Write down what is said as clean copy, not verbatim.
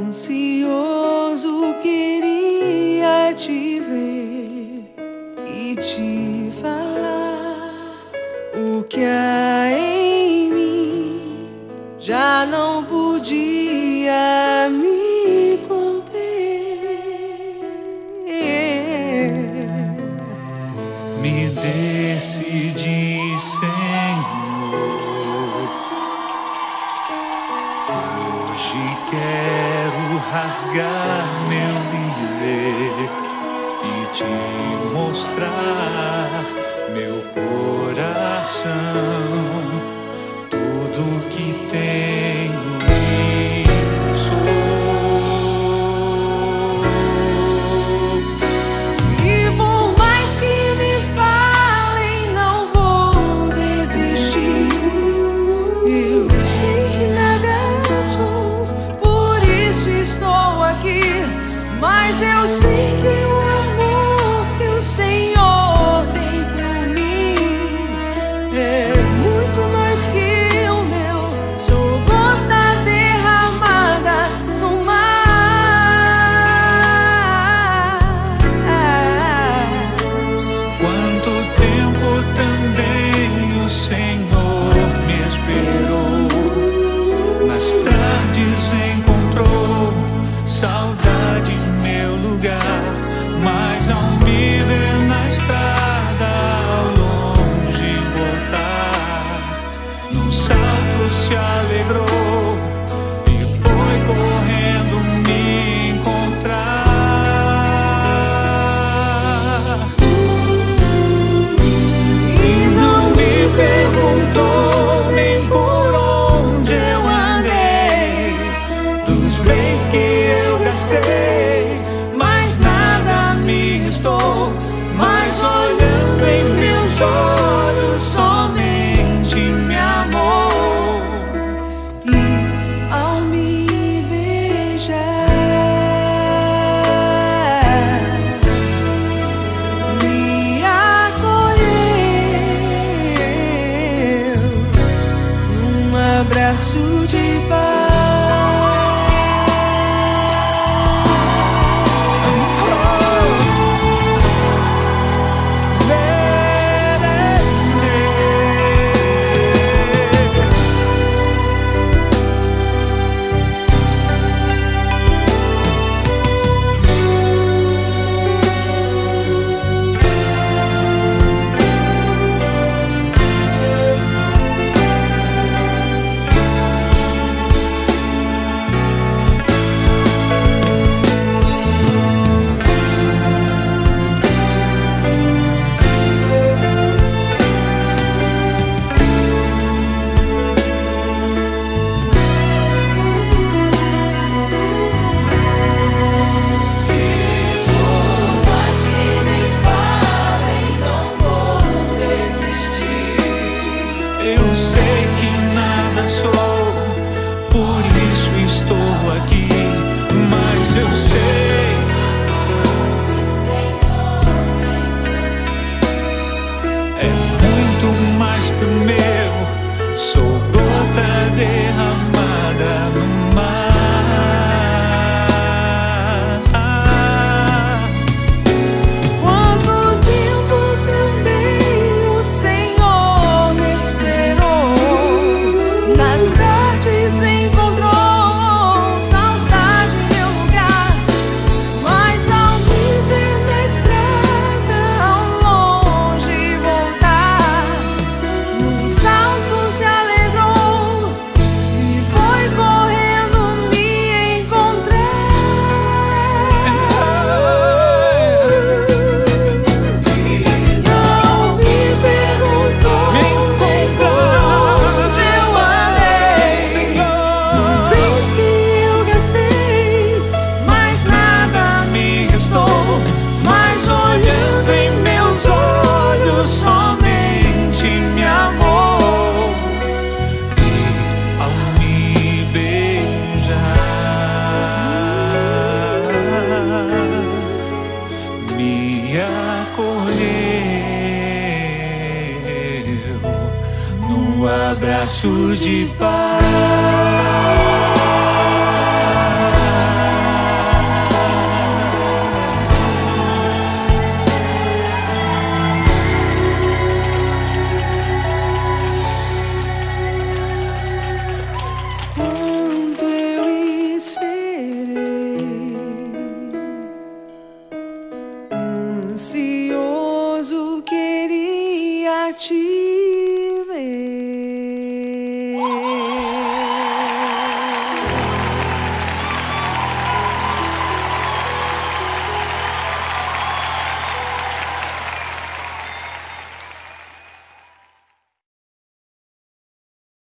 Ansioso queria te ver e te falar o que há em mim, já não podia me conter. Me decidi, Senhor, hoje quero rasgar meu viver e te mostrar meu coração, tudo que tenho e sou. E por mais que me falem, não vou desistir. Eu sei que nada sou, por isso estou aqui. Mas eu sei que o amor que o Senhor tem por mim é muito mais que o meu. Sou gota derramada no mar. Quanto tempo também o Senhor me esperou, nas tardes encontrou saudade em meu lugar, mas ao me ver na estrada ao longe voltar, num salto se alegrou e foi correndo me encontrar. E não me perguntou nem por onde eu andei, dos bens que eu gastei, mas nada braços de paz. Quanto eu esperei, ansioso queria te